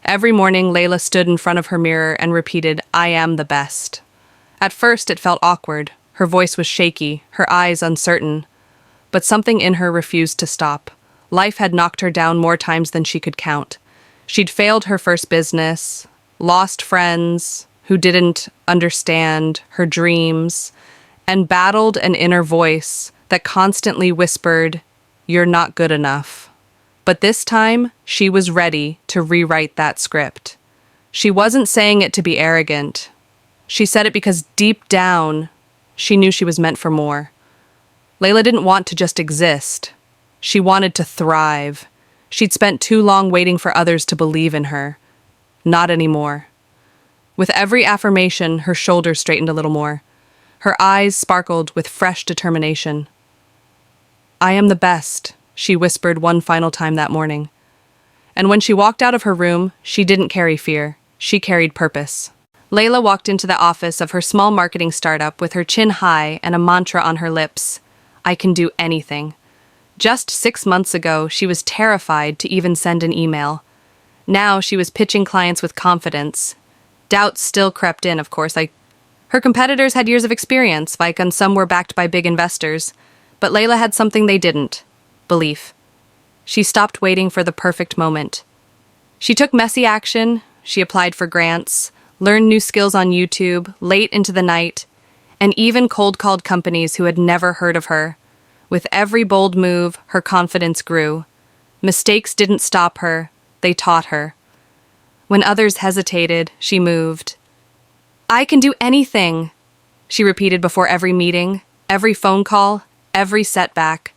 Every morning, Laila stood in front of her mirror and repeated, "I am the best." At first, it felt awkward. Her voice was shaky, her eyes uncertain. But something in her refused to stop. Life had knocked her down more times than she could count. She'd failed her first business, lost friends who didn't understand her dreams, and battled an inner voice that constantly whispered, "You're not good enough." But this time, she was ready to rewrite that script. She wasn't saying it to be arrogant. She said it because deep down, she knew she was meant for more. Laila didn't want to just exist. She wanted to thrive. She'd spent too long waiting for others to believe in her. Not anymore. With every affirmation, her shoulders straightened a little more. Her eyes sparkled with fresh determination. "I am the best," she whispered one final time that morning. And when she walked out of her room, she didn't carry fear. She carried purpose. Laila walked into the office of her small marketing startup with her chin high and a mantra on her lips. "I can do anything." Just 6 months ago, she was terrified to even send an email. Now she was pitching clients with confidence. Doubts still crept in, of course. Her competitors had years of experience, and some were backed by big investors. But Laila had something they didn't: belief. She stopped waiting for the perfect moment. She took messy action. She applied for grants, learned new skills on YouTube, late into the night, and even cold-called companies who had never heard of her. With every bold move, her confidence grew. Mistakes didn't stop her, they taught her. When others hesitated, she moved. "I can do anything," she repeated before every meeting, every phone call, every setback.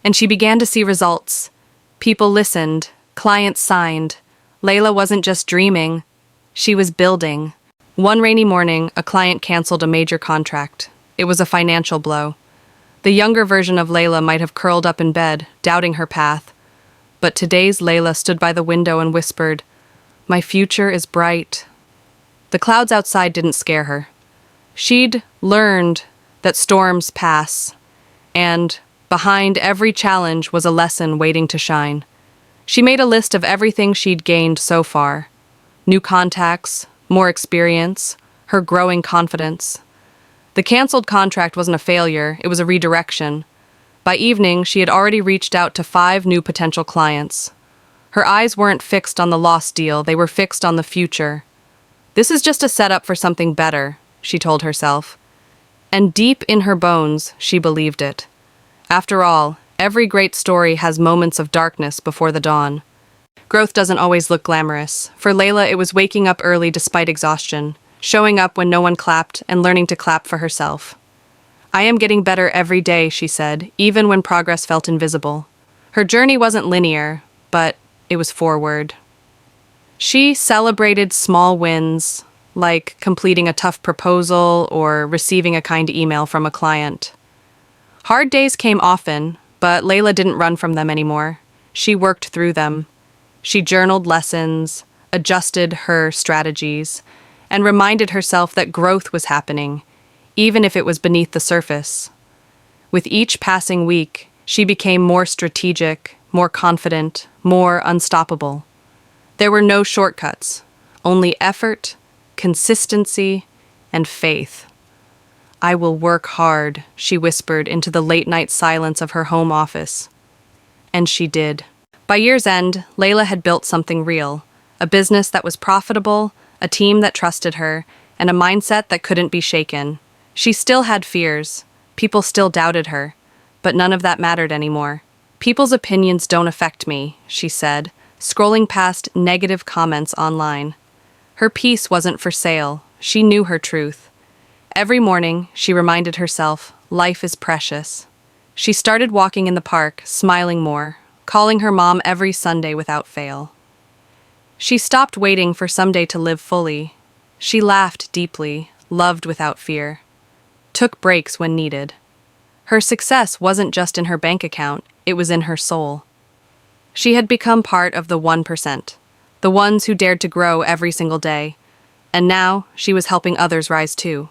And she began to see results. People listened, clients signed. Laila wasn't just dreaming, she was building. One rainy morning, a client canceled a major contract. It was a financial blow. The younger version of Laila might have curled up in bed, doubting her path. But today's Laila stood by the window and whispered, "My future is bright." The clouds outside didn't scare her. She'd learned that storms pass, and behind every challenge was a lesson waiting to shine. She made a list of everything she'd gained so far: new contacts, more experience, her growing confidence. The canceled contract wasn't a failure, it was a redirection. By evening, she had already reached out to 5 new potential clients. Her eyes weren't fixed on the lost deal, they were fixed on the future. This is just a setup for something better, she told herself. And deep in her bones, she believed it. After all, every great story has moments of darkness before the dawn. Growth doesn't always look glamorous. For Laila, it was waking up early despite exhaustion, showing up when no one clapped, and learning to clap for herself. "I am getting better every day," she said, even when progress felt invisible. Her journey wasn't linear, but it was forward. She celebrated small wins, like completing a tough proposal or receiving a kind email from a client. Hard days came often, but Laila didn't run from them anymore. She worked through them. She journaled lessons, adjusted her strategies, and reminded herself that growth was happening, even if it was beneath the surface. With each passing week, she became more strategic, more confident, more unstoppable. There were no shortcuts, only effort, consistency, and faith. "I will work hard," she whispered into the late-night silence of her home office. And she did. By year's end, Laila had built something real, a business that was profitable, a team that trusted her, and a mindset that couldn't be shaken. She still had fears. People still doubted her. But none of that mattered anymore. "People's opinions don't affect me," she said, scrolling past negative comments online. Her peace wasn't for sale. She knew her truth. Every morning, she reminded herself, life is precious. She started walking in the park, smiling more, calling her mom every Sunday without fail. She stopped waiting for someday to live fully. She laughed deeply, loved without fear, took breaks when needed. Her success wasn't just in her bank account, it was in her soul. She had become part of the 1%, the ones who dared to grow every single day, and now she was helping others rise too.